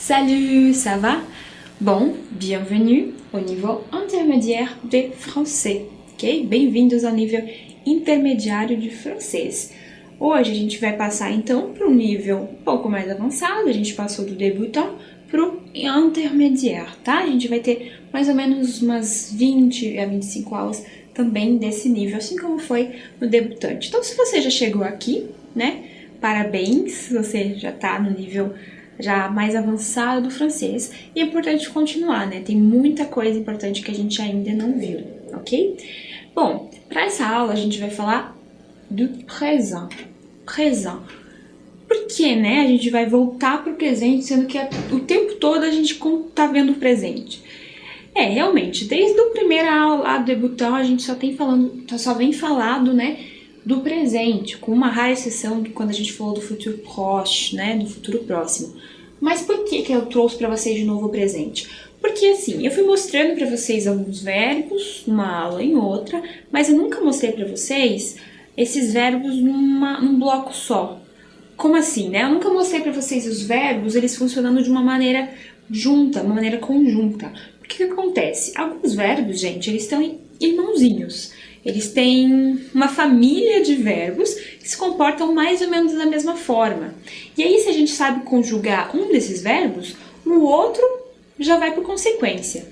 Salut, ça va? Bon, bienvenue au niveau intermédiaire de français, ok? Bem-vindos ao nível intermediário de francês. Hoje a gente vai passar então para um nível um pouco mais avançado, a gente passou do débutant para o intermediário, tá? A gente vai ter mais ou menos umas 20 a 25 aulas também desse nível, assim como foi no debutante. Então, se você já chegou aqui, né? Parabéns, você já tá no nível já mais avançado do francês. E é importante continuar, né? Tem muita coisa importante que a gente ainda não viu, ok? Bom, para essa aula a gente vai falar do présent. Présent. Por que, né? A gente vai voltar para o presente, sendo que o tempo todo a gente tá vendo o presente. Realmente, desde a primeira aula lá do debutant, a gente só vem falado, né, do presente, com uma rara exceção de quando a gente falou do futuro proche, né, do futuro próximo. Mas por que eu trouxe para vocês de novo o presente? Porque assim, eu fui mostrando para vocês alguns verbos, numa aula em outra, mas eu nunca mostrei para vocês esses verbos num bloco só. Como assim, né? Eu nunca mostrei para vocês os verbos, eles funcionando de uma maneira junta, uma maneira conjunta. O que acontece? Alguns verbos, gente, eles estão irmãozinhos. Eles têm uma família de verbos que se comportam mais ou menos da mesma forma. E aí, se a gente sabe conjugar um desses verbos, o outro já vai por consequência.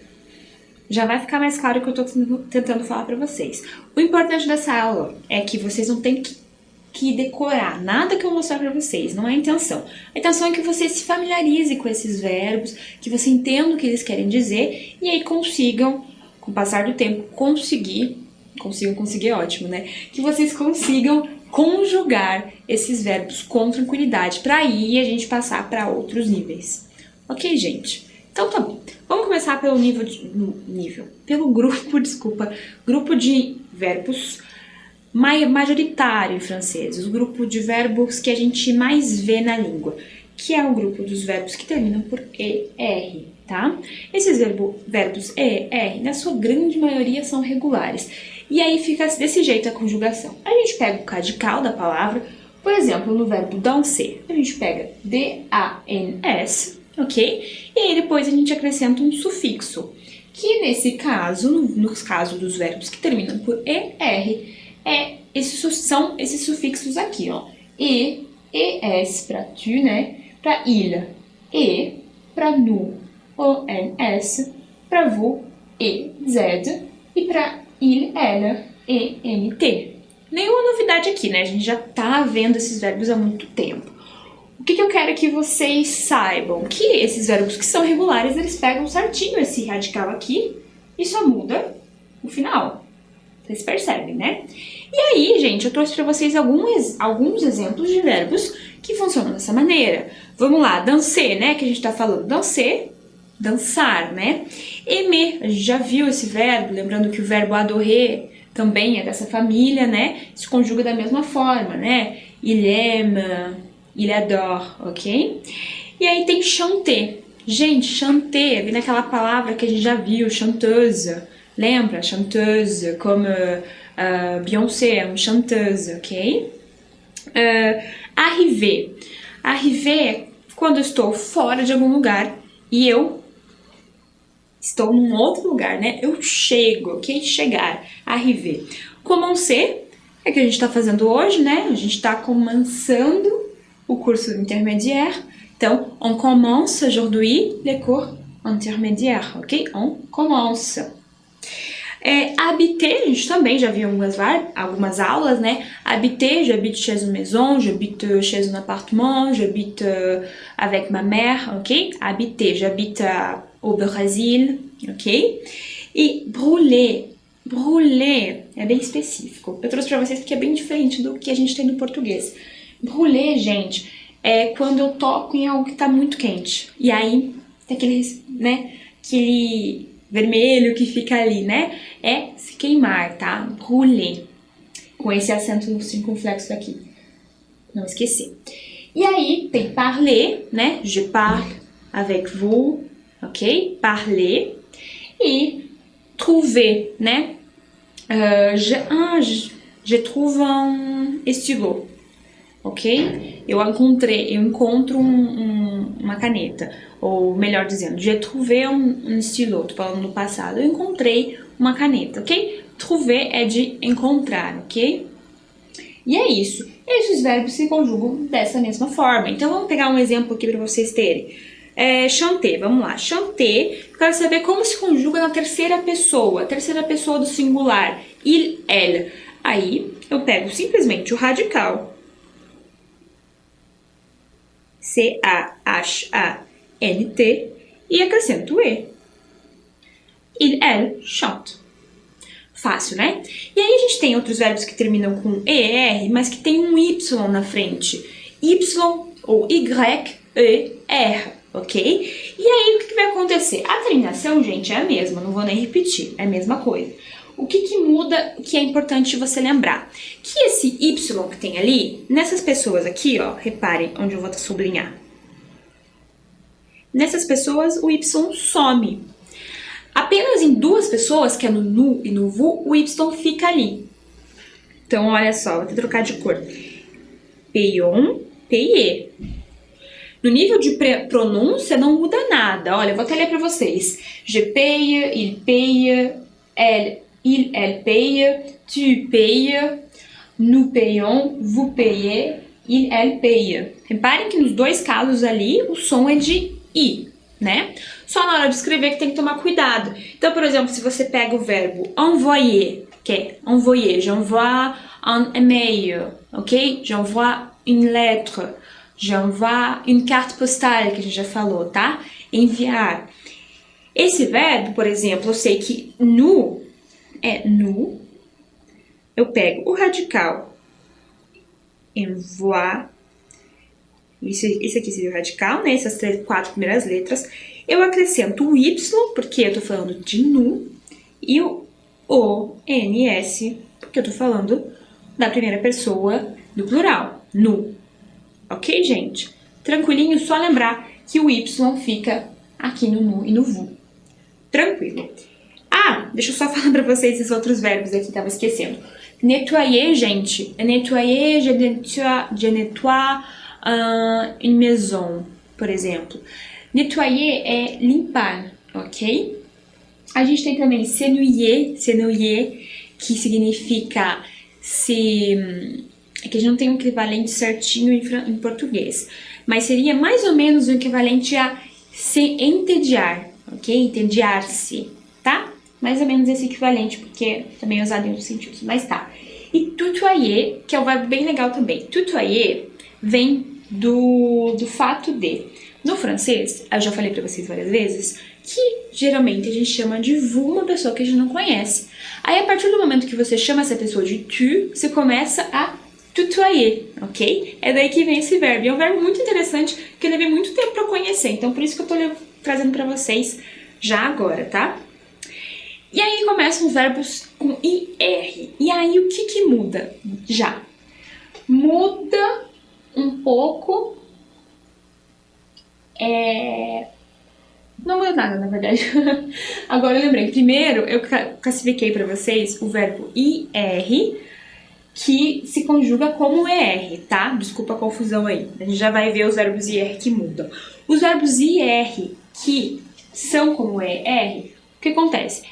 Já vai ficar mais claro o que eu estou tentando falar para vocês. O importante dessa aula é que vocês não têm que decorar nada que eu mostrar para vocês, não é a intenção. A intenção é que você se familiarize com esses verbos, que você entenda o que eles querem dizer e aí consigam, com o passar do tempo, conseguir é ótimo, né? Que vocês consigam conjugar esses verbos com tranquilidade, para aí a gente passar para outros níveis. Ok, gente? Então tá bom. Vamos começar pelo grupo de verbos majoritário em francês, o grupo de verbos que a gente mais vê na língua, que é o grupo dos verbos que terminam por ER, tá? Esses verbos ER, na sua grande maioria, são regulares. E aí fica desse jeito a conjugação. A gente pega o cadical da palavra, por exemplo, no verbo danser, a gente pega D-A-N-S, ok? E aí depois a gente acrescenta um sufixo, que nesse caso, nos casos dos verbos que terminam por ER, são esses sufixos aqui, ó. E, es para tu, né? Para il, e, para nous, ons, para vous, z, e para il, ela, ent. Nenhuma novidade aqui, né? A gente já tá vendo esses verbos há muito tempo. O que eu quero que vocês saibam? Que esses verbos que são regulares, eles pegam certinho esse radical aqui e só muda o final. Vocês percebem, né? E aí, gente, eu trouxe para vocês alguns exemplos de verbos que funcionam dessa maneira. Vamos lá, danser, né? Que a gente tá falando. Danser, dançar, né? Aimer, a gente já viu esse verbo, lembrando que o verbo adorer também é dessa família, né? Se conjuga da mesma forma, né? Il aime, il adore, ok? E aí tem chanter. Gente, chanter, vem naquela palavra que a gente já viu, chanteuse. Lembra? Chanteuse, como Beyoncé é uma chanteuse, ok? Arriver. Arriver é quando eu estou fora de algum lugar e eu estou num outro lugar, né? Eu chego, ok? Chegar. Arriver. Commencer é o que a gente está fazendo hoje, né? A gente está começando o curso intermédiaire. Então, on commence aujourd'hui les cours intermédiaires, ok? On commence. Habiter, a gente também já viu algumas aulas, né? Habiter, j'habite chez une maison, j'habite chez un appartement, j'habite avec ma mère, ok? Habiter, j'habite au Brasil, ok? E brûler, brûler é bem específico. Eu trouxe pra vocês porque é bem diferente do que a gente tem no português. Brûler, gente, é quando eu toco em algo que tá muito quente. E aí tem aquele vermelho que fica ali, né? É se queimar, tá? Brûler. Com esse acento circunflexo aqui. Não esqueci. E aí tem parler, né? Je parle avec vous, ok? Parler. E trouver, né? Je trouve un stylo. ok? Eu encontro uma caneta, ou melhor dizendo, j'ai trouvé un stylo, tô falando no passado, eu encontrei uma caneta, ok? Trouver é de encontrar, ok? E é isso. Esses verbos se conjugam dessa mesma forma. Então, vamos pegar um exemplo aqui para vocês terem. Chanter, vamos lá. Chanter, eu quero saber como se conjuga na terceira pessoa do singular. Il, elle. Aí, eu pego simplesmente o radical. C-A-H-A-N-T e acrescento o E. Il, elle, chante. Fácil, né? E aí a gente tem outros verbos que terminam com ER, mas que tem um Y na frente. Y ou Y-E-R, ok? E aí o que vai acontecer? A terminação, gente, é a mesma, não vou nem repetir, é a mesma coisa. O que muda, que é importante você lembrar? Que esse Y que tem ali, nessas pessoas aqui, ó, reparem onde eu vou sublinhar. Nessas pessoas o Y some. Apenas em duas pessoas, que é no nu e no vu, o Y fica ali. Então, olha só, vou até trocar de cor. Payon, paye. No nível de pronúncia, não muda nada. Olha, eu vou até ler para vocês. Je paye, il paye, elle paye, tu payes, nous payons, vous payez, il, elle paye. Reparem que nos dois casos ali, o som é de I, né? Só na hora de escrever que tem que tomar cuidado. Então, por exemplo, se você pega o verbo envoyer, que é envoyer, j'envoie un email, ok? J'envoie une lettre, j'envoie une carte postale, que a gente já falou, tá? Enviar. Esse verbo, por exemplo, eu sei que nous é nous, eu pego o radical envoie, isso aqui seria o radical, né? Essas 4 primeiras letras. Eu acrescento o Y, porque eu tô falando de nu, e o O-N-S, porque eu tô falando da primeira pessoa do plural, nu. Ok, gente? Tranquilinho, só lembrar que o Y fica aqui no nu e no vu. Tranquilo. Ah, deixa eu só falar pra vocês esses outros verbos aqui, tava esquecendo. Nettoyer, gente, nettoyer, je nettoie une maison, por exemplo. Nettoyer é limpar, ok? A gente tem também s'ennuyer, que significa se... É que a gente não tem um equivalente certinho em português, mas seria mais ou menos o equivalente a se entediar, ok? Entediar-se, tá? Mais ou menos esse equivalente, porque também é usado em outros sentidos, mas tá. E tutoyer, que é um verbo bem legal também. Tutoyer vem do fato de... No francês, eu já falei pra vocês várias vezes, que geralmente a gente chama de vous uma pessoa que a gente não conhece. Aí, a partir do momento que você chama essa pessoa de tu, você começa a tutoyer, ok? É daí que vem esse verbo. E é um verbo muito interessante, que eu levei muito tempo pra conhecer. Então, por isso que eu tô trazendo pra vocês já agora, tá? E aí começam os verbos com IR. E aí, o que muda? Já. Muda um pouco... Não muda nada, na verdade. Agora eu lembrei. Primeiro, eu classifiquei pra vocês o verbo IR, que se conjuga como ER, tá? Desculpa a confusão aí. A gente já vai ver os verbos IR que mudam. Os verbos IR que são como ER, o que acontece?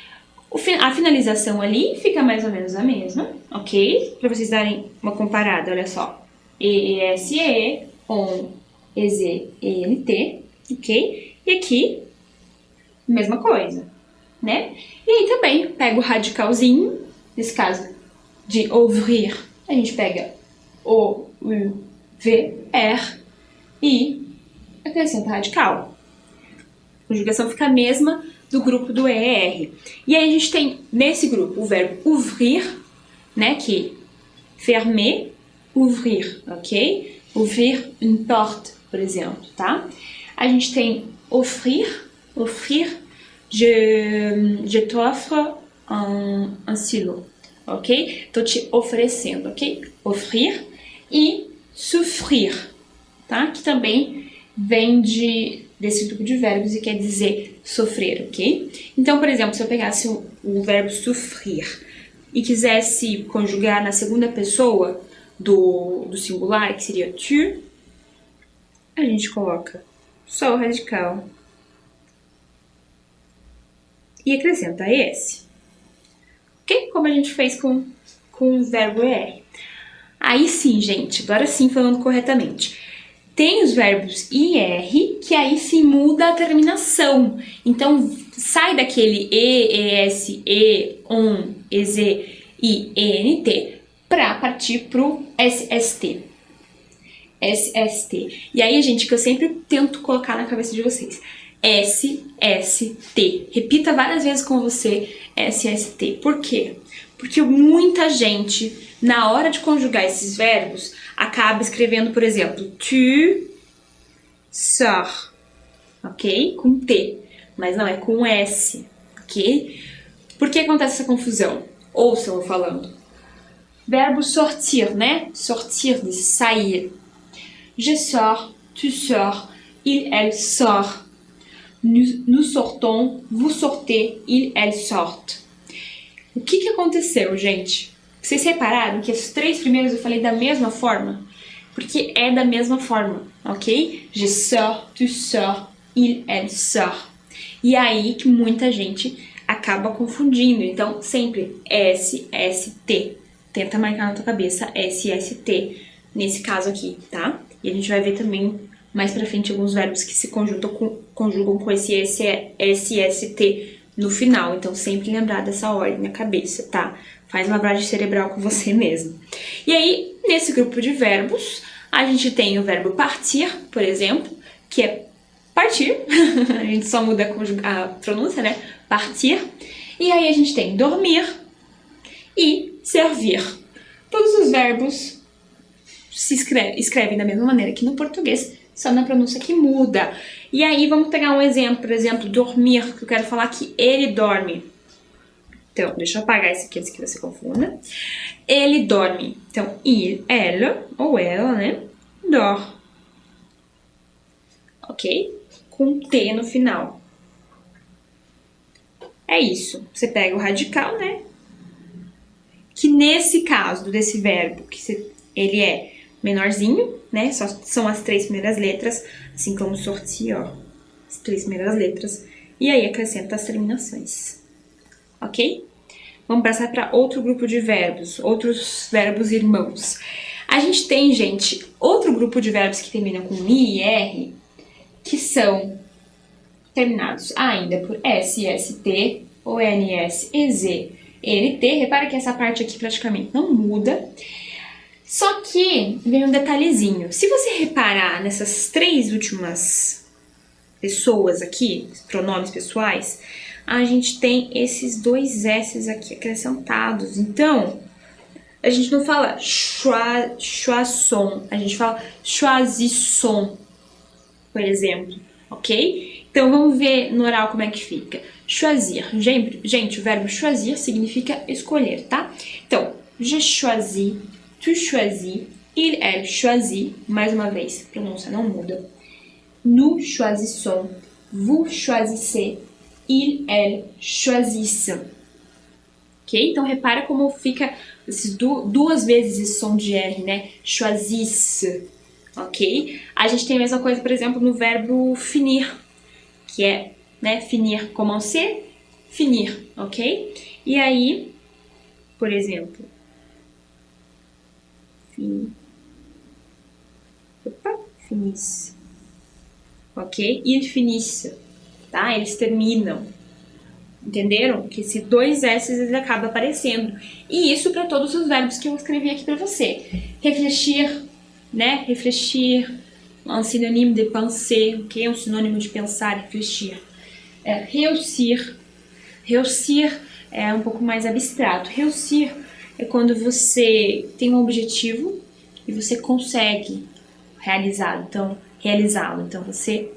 A finalização ali fica mais ou menos a mesma, ok? Pra vocês darem uma comparada, olha só. E-S-E, ON, E-Z-E-N-T, ok? E aqui, mesma coisa, né? E aí também, pega o radicalzinho, nesse caso de ouvir, a gente pega O-U-V-R e acrescenta radical. A conjugação fica a mesma do grupo do ER. E aí a gente tem, nesse grupo, o verbo ouvrir, né? Que fermer, ouvrir, ok? Ouvrir une porte, por exemplo, tá? A gente tem offrir, je t'offre un stylo, ok? Tô te oferecendo, ok? Offrir e souffrir, tá? Que também vem desse grupo de verbos e quer dizer sofrer, ok? Então, por exemplo, se eu pegasse o verbo souffrir e quisesse conjugar na segunda pessoa, do singular, que seria tu, a gente coloca só o radical e acrescenta esse. Ok? Como a gente fez com o verbo er. Aí sim, gente, agora sim falando corretamente. Tem os verbos IR, que aí se muda a terminação. Então, sai daquele E, ES, E, ON, EZ e ENT para partir pro SST. SST. E aí, gente, que eu sempre tento colocar na cabeça de vocês. SST. Repita várias vezes com você SST. Por quê? Porque muita gente, na hora de conjugar esses verbos, acaba escrevendo, por exemplo, tu sors, ok? Com T, mas não, é com S, ok? Por que acontece essa confusão? Ouçam eu falando. Verbo sortir, né? Sortir, de sair. Je sors, tu sors, il, elle sort. Nous sortons, vous sortez, il, elle sortent. O que aconteceu, gente? Vocês repararam que os três primeiros eu falei da mesma forma? Porque é da mesma forma, ok? Je sors, tu sors, il, elle sort. E aí que muita gente acaba confundindo. Então, sempre SST. Tenta marcar na tua cabeça SST nesse caso aqui, tá? E a gente vai ver também mais pra frente alguns verbos que se conjugam com esse SST no final. Então, sempre lembrar dessa ordem na cabeça, tá? Faz lavagem cerebral com você mesmo. E aí, nesse grupo de verbos, a gente tem o verbo partir, por exemplo, que é partir. A gente só muda a pronúncia, né? Partir. E aí a gente tem dormir e servir. Todos os verbos se escrevem da mesma maneira que no português, só na pronúncia que muda. E aí vamos pegar um exemplo, por exemplo, dormir, que eu quero falar que ele dorme. Então, deixa eu apagar esse aqui antes que você confunda. Ele dorme. Então, il, elle, ou ela, né? Dort. Ok? Com T no final. É isso. Você pega o radical, né? Que nesse caso desse verbo, ele é menorzinho, né? São as três primeiras letras, assim como sortir, ó. As três primeiras letras. E aí acrescenta as terminações. Ok? Vamos passar para outro grupo de verbos, outros verbos irmãos. A gente tem, gente, outro grupo de verbos que terminam com I e R, que são terminados ainda por S, ST, ONS, EZ, NT. Repara que essa parte aqui praticamente não muda. Só que vem um detalhezinho. Se você reparar nessas três últimas pessoas aqui, pronomes pessoais, a gente tem esses dois S's aqui acrescentados. Então, a gente não fala choisson, a gente fala choisisson, por exemplo, ok? Então, vamos ver no oral como é que fica. Choisir. Gente, o verbo choisir significa escolher, tá? Então, je choisis, tu choisis, il, elle choisit. Mais uma vez, a pronúncia não muda. Nous choisissons, vous choisissez, il, elle choisissent. Ok? Então, repara como fica duas vezes esse som de R, né? Choisisse. Ok? A gente tem a mesma coisa, por exemplo, no verbo finir, que é, né, finir, commencer, finir, ok? E aí, por exemplo, finisse, ok? Ils finissent, tá? Eles terminam, entenderam? Que esse dois S ele acaba aparecendo. E isso para todos os verbos que eu escrevi aqui para você. Refletir, né? Refletir, um sinônimo de penser, ok? Um sinônimo de pensar, refletir. Réussir. Réussir é um pouco mais abstrato. Réussir é quando você tem um objetivo e você consegue realizá-lo. Então você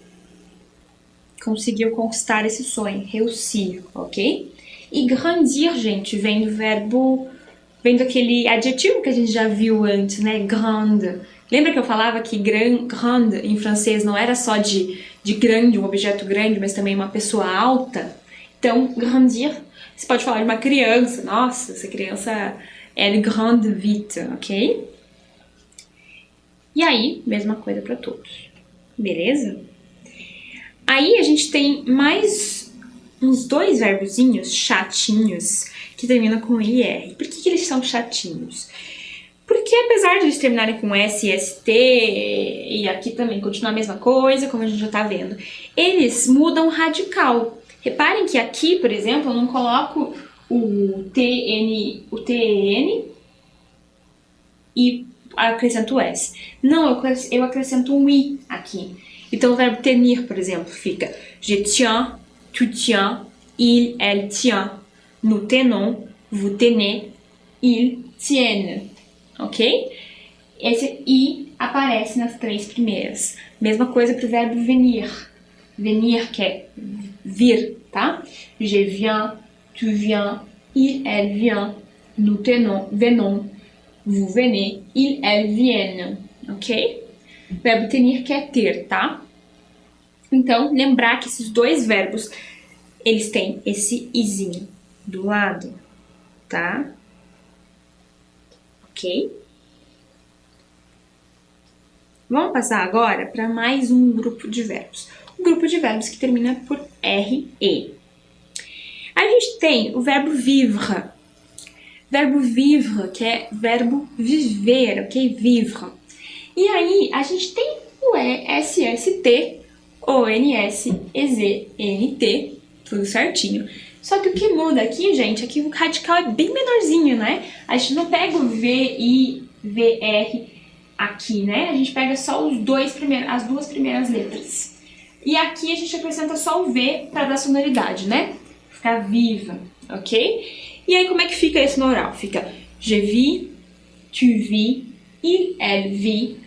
conseguiu conquistar esse sonho, réussir, ok? E grandir, gente, vem do aquele adjetivo que a gente já viu antes, né? Grande. Lembra que eu falava que grande em francês não era só de grande, um objeto grande, mas também uma pessoa alta? Então, grandir, você pode falar de uma criança. Nossa, essa criança, elle grande vite, ok? E aí, mesma coisa para todos. Beleza? Aí a gente tem mais uns dois verbozinhos chatinhos que terminam com IR. Por que eles são chatinhos? Porque apesar de eles terminarem com S e ST, e aqui também continuar a mesma coisa, como a gente já tá vendo, eles mudam radical. Reparem que aqui, por exemplo, eu não coloco o TN e acrescento o S. Não, eu acrescento um I aqui. Então o verbo tenir, por exemplo, fica je tiens, tu tiens, il, elle tient, nous tenons, vous tenez, ils tiennent. Ok? Esse I aparece nas três primeiras. Mesma coisa para o verbo venir. Venir, que é vir, tá? Je viens, tu viens, il, elle vient, nous venons, vous venez, ils, elles viennent. Ok? Verbo tenir, que é ter, tá? Então, lembrar que esses dois verbos, eles têm esse izinho do lado, tá? Ok? Vamos passar agora para mais um grupo de verbos. Um grupo de verbos que termina por RE. A gente tem o verbo vivre. Verbo vivre, que é verbo viver, ok? Vivre. E aí, a gente tem o SST, ONS, EZ, NT, tudo certinho. Só que o que muda aqui, gente, é que o radical é bem menorzinho, né? A gente não pega o VI, VR aqui, né? A gente pega só as duas primeiras letras. E aqui a gente acrescenta só o V para dar sonoridade, né? Ficar viva, ok? E aí como é que fica isso no oral? Fica je vis, tu vis, il, elle vit,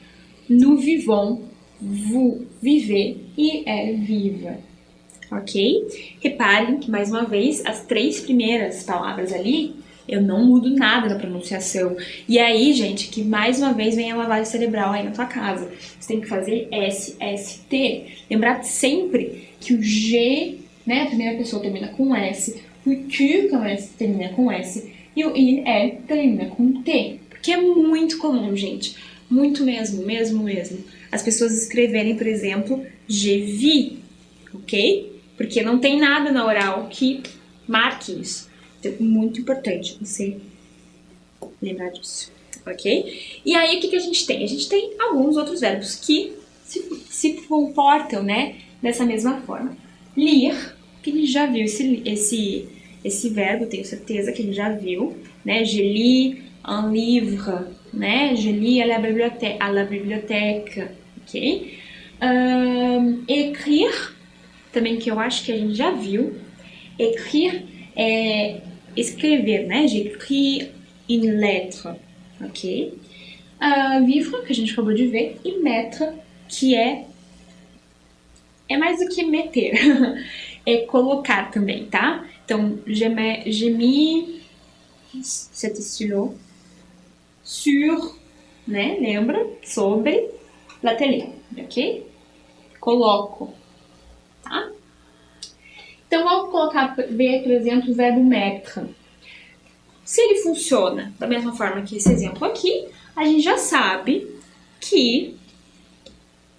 nous vivons, vous vivez e elle vive. Ok? Reparem que, mais uma vez, as três primeiras palavras ali, eu não mudo nada na pronunciação. E aí, gente, que mais uma vez vem a lavagem cerebral aí na tua casa. Você tem que fazer S, S, T. Lembrar sempre que o G, né, a primeira pessoa termina com S, o tu termina com S, e o il, elle termina com T. Porque é muito comum, gente. Muito mesmo. As pessoas escreverem, por exemplo, je vis, ok? Porque não tem nada na oral que marque isso. Então, é muito importante você lembrar disso, ok? E aí, o que a gente tem? A gente tem alguns outros verbos que se comportam, né, dessa mesma forma. Lire, que a gente já viu esse verbo, tenho certeza que a gente já viu, né? Je lis un livre, né? Je lis à la bibliothèque, ok? Écrire, também que eu acho que a gente já viu. Écrire é escrever, né? J'écris une lettre, ok? Vivre, que a gente acabou de ver, e mettre, que é mais do que meter, é colocar também, tá? Então, j'ai mis cet stylo sur, né? Lembra? Sobre la télé, ok? Coloco. Tá? Então, vamos ver, por exemplo, o verbo mettre. Se ele funciona da mesma forma que esse exemplo aqui, a gente já sabe que...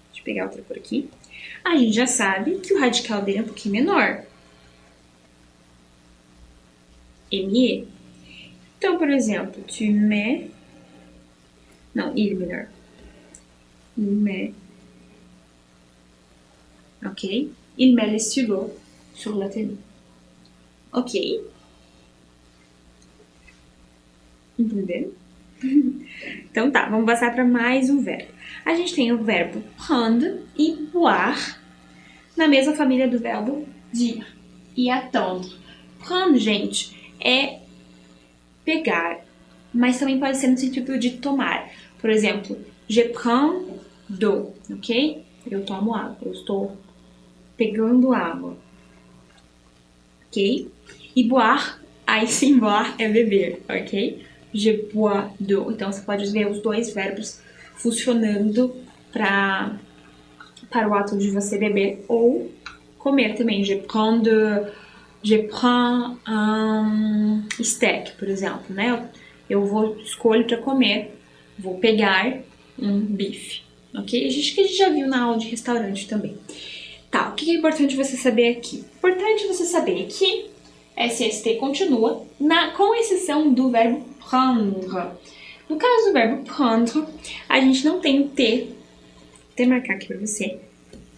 Deixa eu pegar outra por aqui. A gente já sabe que o radical dele é um pouquinho menor. ME. Então, por exemplo, tu mets... Não, il menor. Il met... Ok? Il met le stylo sur la télé. Ok? Entenderam? Então tá, vamos passar para mais um verbo. A gente tem o verbo prendre e boire na mesma família do verbo dire e attendre. Prendre, gente, é pegar, mas também pode ser no sentido de tomar. Por exemplo, je prends d'eau, ok? Eu tomo água, eu estou pegando água, ok? E boire, aí sim, boire é beber, ok? Je bois d'eau. Então, você pode ver os dois verbos funcionando para o ato de você beber ou comer também. Je prends un steak, por exemplo, né? Eu escolho para comer, vou pegar um bife, ok? Acho que a gente já viu na aula de restaurante também. Tá, o que é importante você saber aqui? Importante você saber que SST continua, com exceção do verbo prendre. No caso do verbo prendre, a gente não tem o T, vou até marcar aqui pra você,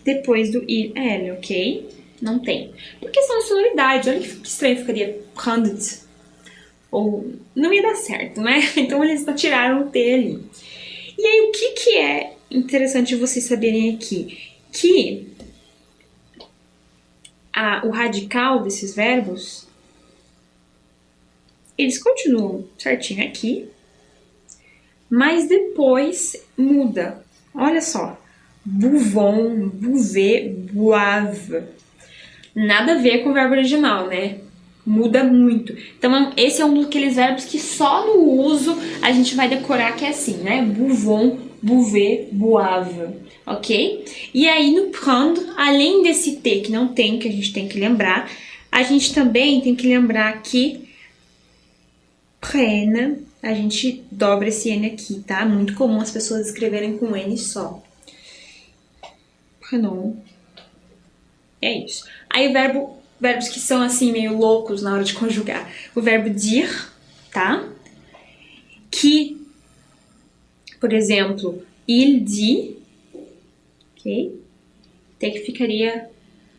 depois do IL, ok? Não tem. Por questão de sonoridade, olha que estranho ficaria prendre. Ou não ia dar certo, né? Então eles tiraram o T ali. E aí o que é interessante vocês saberem aqui? Que o radical desses verbos, eles continuam certinho aqui, mas depois muda. Olha só. Bouvons, bouvet, boive. Nada a ver com o verbo original, né? Muda muito. Então, esse é um daqueles verbos que só no uso a gente vai decorar que é assim, né? Bouvons, bouvet, boive. Ok? E aí, no prendre, além desse T que não tem, que a gente tem que lembrar, a gente também tem que lembrar que prenne, a gente dobra esse N aqui, tá? Muito comum as pessoas escreverem com N só. Prenom. É isso. Aí verbos que são assim meio loucos na hora de conjugar. O verbo dire, tá? Que, por exemplo, il dit, ok? Até que ficaria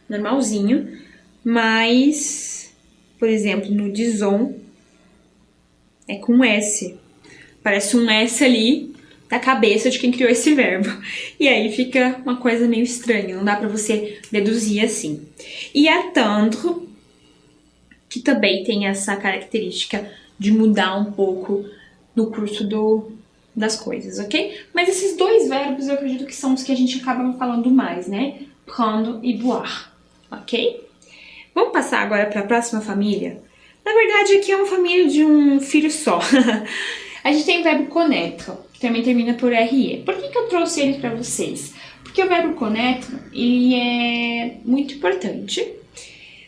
normalzinho, mas, por exemplo, no dison é com S. Parece um S ali da cabeça de quem criou esse verbo. E aí fica uma coisa meio estranha, não dá pra você deduzir assim. E attendre, que também tem essa característica de mudar um pouco no curso das coisas, ok? Mas esses dois verbos eu acredito que são os que a gente acaba falando mais, né? Prendre e boire, ok? Vamos passar agora para a próxima família? Na verdade, aqui é uma família de um filho só. A gente tem o verbo connaître, que também termina por RE. Por que eu trouxe ele para vocês? Porque o verbo connaître, ele é muito importante,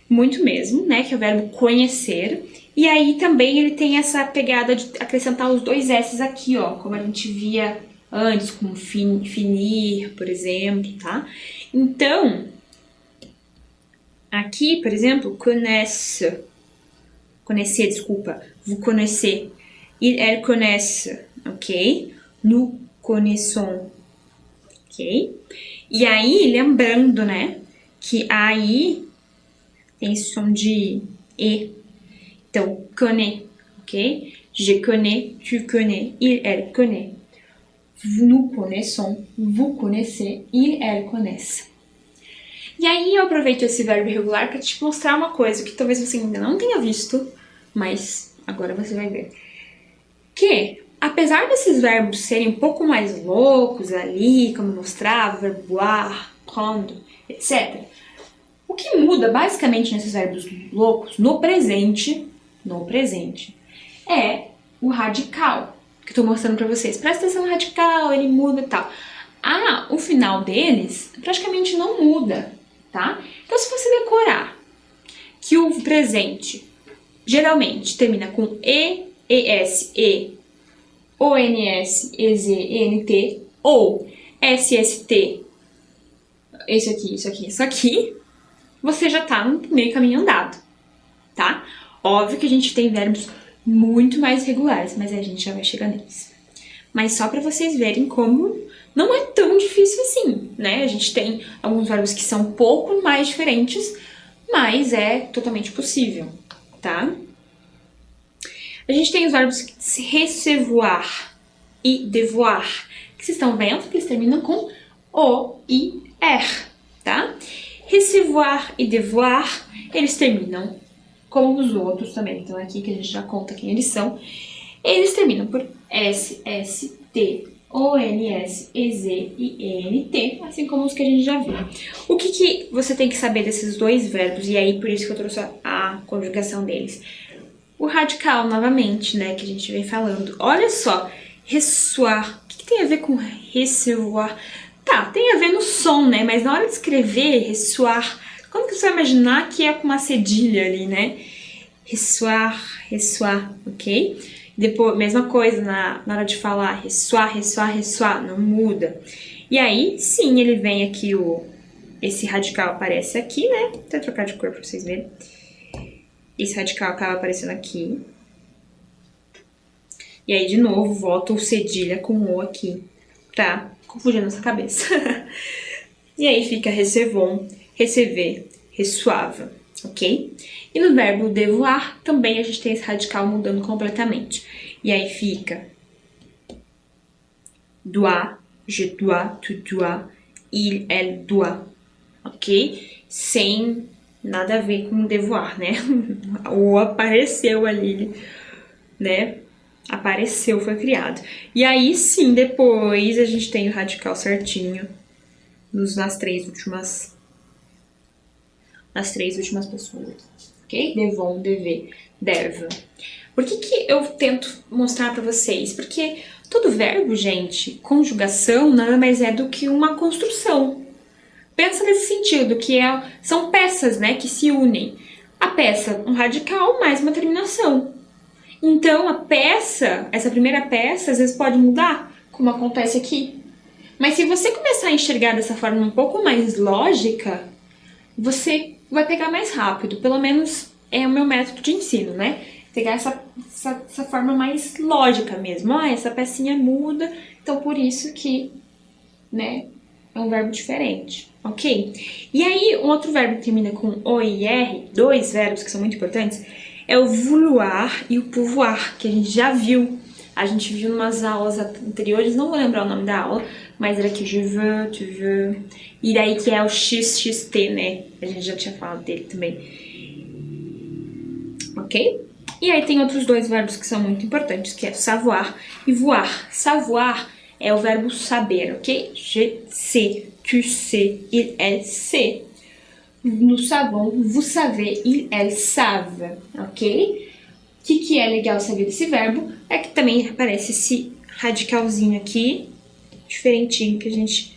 muito mesmo, né? Que é o verbo conhecer. E aí também ele tem essa pegada de acrescentar os dois S's aqui, ó, como a gente via antes, como finir, por exemplo, tá? Então, aqui, por exemplo, connaisse, conhecer, desculpa, vous connaissez, elle connaisse, ok? Nous connaissons, ok? E aí, lembrando, né, que aí tem esse som de E. Então, connaît, ok? Je connais, tu connais, il, elle connaît. Nous connaissons, vous connaissez, il, elle connaissent. E aí eu aproveito esse verbo irregular para te mostrar uma coisa que talvez você ainda não tenha visto, mas agora você vai ver. Que, apesar desses verbos serem um pouco mais loucos ali, como eu mostrava, verbo boire, prendre, etc., o que muda basicamente nesses verbos loucos, no presente, é o radical, que eu tô mostrando pra vocês. Presta atenção no radical, ele muda e tal. O final deles praticamente não muda, tá? Então, se você decorar que o presente geralmente termina com E, ES, E, ONS, EZ, ENT, ou SST, isso aqui, você já tá no meio caminho andado, tá? Óbvio que a gente tem verbos muito mais regulares, mas a gente já vai chegar neles. Mas só para vocês verem como não é tão difícil assim, né? A gente tem alguns verbos que são um pouco mais diferentes, mas é totalmente possível, tá? A gente tem os verbos recevoir e devoir, que vocês estão vendo que eles terminam com O e R, tá? Recevoir e devoir, eles terminam como os outros também. Então aqui que a gente já conta quem eles são. Eles terminam por S, S, T, O, N, S, E, Z e E, N, T, assim como os que a gente já viu. O que você tem que saber desses dois verbos, e aí por isso que eu trouxe a conjugação deles. O radical, novamente, né, que a gente vem falando. Olha só, recevoir. O que tem a ver com recevoir? Tá, tem a ver no som, né? Mas na hora de escrever, recevoir, como que você vai imaginar que é com uma cedilha ali, né? Recevoir, ok? Depois, mesma coisa na hora de falar, ressoar, ressoar, ressoar, não muda. E aí, sim, ele vem aqui, esse radical aparece aqui, né? Vou até trocar de cor pra vocês verem. Esse radical acaba aparecendo aqui. E aí, de novo, volta o cedilha com o aqui, pra confundir a nossa cabeça. E aí fica recevon, receber, reçoive, ok? E no verbo devoir, também a gente tem esse radical mudando completamente. E aí fica doit, je dois, tu dois, il, elle doit, ok? Sem nada a ver com devoir, né? O apareceu ali, né? Apareceu, foi criado. E aí sim, depois a gente tem o radical certinho nas três últimas pessoas, ok? Devon, dever, deve. Por que eu tento mostrar pra vocês? Porque todo verbo, gente, conjugação nada mais é do que uma construção. Pensa nesse sentido, que são peças, né, que se unem. A peça, um radical mais uma terminação. Então, a peça, essa primeira peça, às vezes pode mudar, como acontece aqui. Mas se você começar a enxergar dessa forma um pouco mais lógica, você vai pegar mais rápido. Pelo menos é o meu método de ensino, né? Pegar essa forma mais lógica mesmo. Ah, essa pecinha muda, então por isso que, né, é um verbo diferente, ok? E aí, um outro verbo que termina com OIR, dois verbos que são muito importantes, é o vouloir e o pouvoir, que a gente já viu. A gente viu em umas aulas anteriores, não vou lembrar o nome da aula, mas era que je veux, tu veux. E daí que é o XXT, né? A gente já tinha falado dele também. Ok? E aí tem outros dois verbos que são muito importantes, que é savoir e voir. Savoir é o verbo saber, ok? Je sais, tu sais, il, elle sait. Nous savons, vous savez, il, elle savent, ok? O que é legal saber desse verbo é que também aparece esse radicalzinho aqui, diferentinho que a gente,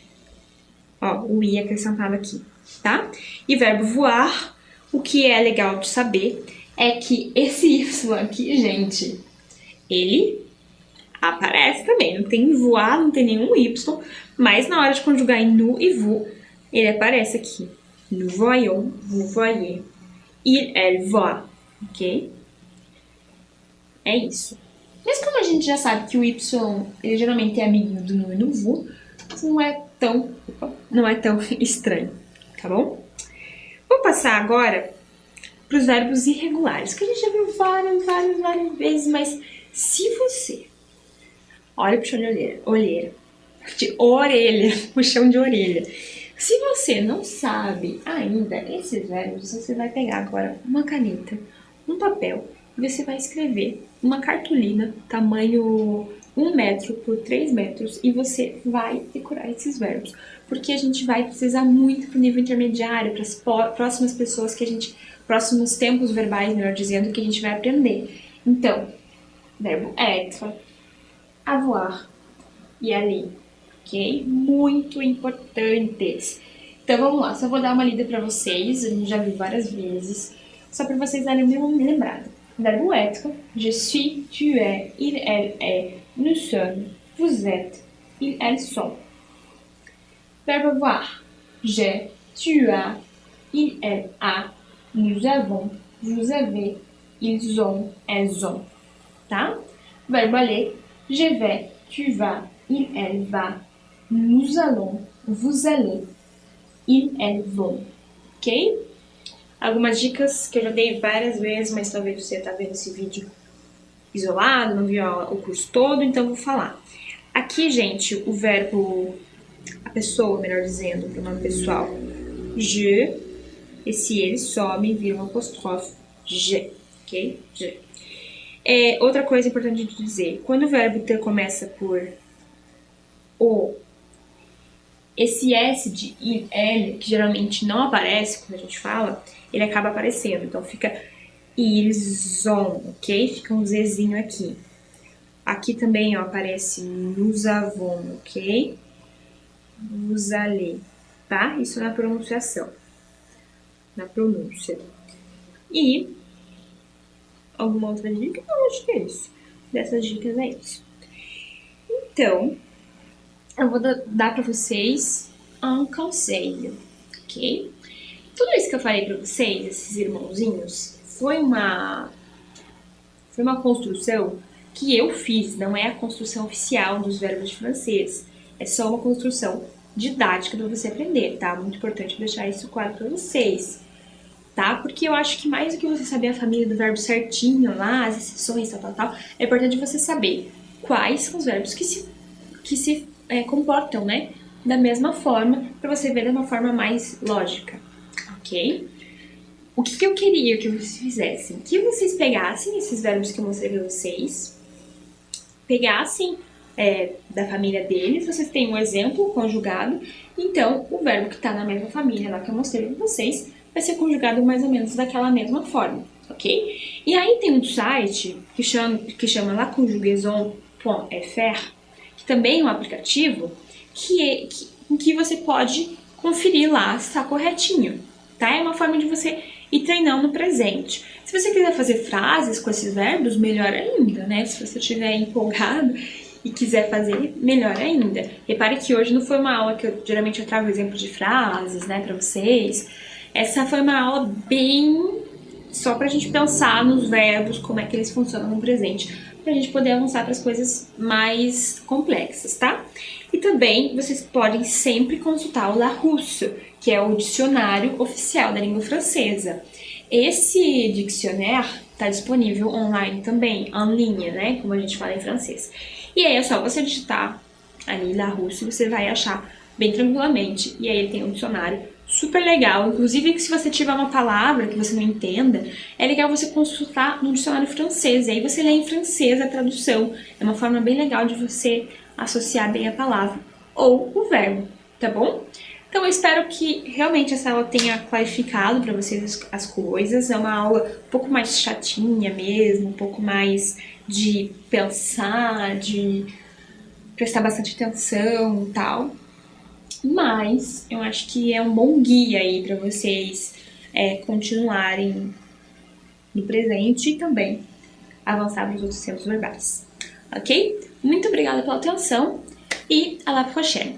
ó, o i acrescentado aqui, tá? E verbo voar, o que é legal de saber é que esse y aqui, gente, ele aparece também, não tem voar, não tem nenhum y, mas na hora de conjugar em nu e vous, ele aparece aqui. Nous voyons, vous voyez, il, elle voit, ok? É isso. Mas como a gente já sabe que o y, ele geralmente é amiguinho do nu e do vu, não é tão estranho, tá bom? Vou passar agora para os verbos irregulares, que a gente já viu várias vezes, mas se você olha puxão de orelha, puxão de orelha. Se você não sabe ainda esses verbos, você vai pegar agora uma caneta, um papel, e você vai escrever uma cartolina, tamanho 1 metro por 3 metros, e você vai decorar esses verbos. Porque a gente vai precisar muito pro nível intermediário, para as próximas pessoas que a gente... próximos tempos verbais, melhor dizendo, que a gente vai aprender. Então, verbo être, avoir e aller, ok? Muito importantes. Então vamos lá, só vou dar uma lida para vocês, a gente já viu várias vezes, só para vocês darem uma lembrada. Verbo être, je suis, tu es, il, elle est, nous sommes, vous êtes, ils, elles sont. Verbe avoir, j'ai, tu as, il, elle a, nous avons, vous avez, ils ont, elles ont. Tá? Verbe aller, je vais, tu vas, il, elle va, nous allons, vous allez, ils, elles vont. Ok? Algumas dicas que eu já dei várias vezes, mas talvez você tá vendo esse vídeo isolado, não viu o curso todo, então vou falar. Aqui, gente, o verbo, a pessoa, melhor dizendo, o pronome pessoal, je, esse ele some, vira um apóstrofe, je, ok? Je. Outra coisa importante de dizer, quando o verbo ter começa por o, esse S de il, elle, que geralmente não aparece quando a gente fala, ele acaba aparecendo. Então fica ils ont, ok? Fica um Zzinho aqui. Aqui também ó, aparece nous avons, ok? Vous allez, tá? Isso na pronunciação. Na pronúncia. E alguma outra dica? Não, acho que é isso. dessas dicas é isso. Então, eu vou dar pra vocês um conselho, ok? Tudo isso que eu falei pra vocês, esses irmãozinhos, foi uma construção que eu fiz, não é a construção oficial dos verbos de francês. É só uma construção didática para você aprender, tá? Muito importante deixar isso claro para vocês, tá? Porque eu acho que mais do que você saber a família do verbo certinho lá, as exceções, tal, é importante você saber quais são os verbos que se comportam, né? Da mesma forma, para você ver de uma forma mais lógica, ok? O que eu queria que vocês fizessem? Que vocês pegassem esses verbos que eu mostrei pra vocês, pegassem da família deles, vocês têm um exemplo conjugado, então o verbo que está na mesma família lá que eu mostrei pra vocês vai ser conjugado mais ou menos daquela mesma forma, ok? E aí tem um site que chama La Conjugaison.fr, que também é um aplicativo em que você pode conferir lá se está corretinho, tá? É uma forma de você ir treinando no presente. Se você quiser fazer frases com esses verbos, melhor ainda, né? Se você estiver empolgado e quiser fazer, melhor ainda. Repare que hoje não foi uma aula que geralmente eu trago exemplo de frases, né, pra vocês. Essa foi uma aula bem só pra gente pensar nos verbos, como é que eles funcionam no presente, pra gente poder avançar para as coisas mais complexas, tá? E também vocês podem sempre consultar o Larousse, que é o dicionário oficial da língua francesa. Esse dicionário está disponível online também, en ligne, né? Como a gente fala em francês. E aí é só você digitar ali Larousse, você vai achar bem tranquilamente. E aí ele tem um dicionário super legal. Inclusive, que se você tiver uma palavra que você não entenda, é legal você consultar no dicionário francês. E aí você lê em francês a tradução. É uma forma bem legal de você associar bem a palavra ou o verbo, tá bom? Então eu espero que realmente essa aula tenha clarificado para vocês as coisas. É uma aula um pouco mais chatinha mesmo, um pouco mais de pensar, de prestar bastante atenção e tal. Mas eu acho que é um bom guia aí para vocês continuarem no presente e também avançar nos outros tempos verbais. Ok? Muito obrigada pela atenção e à la prochaine!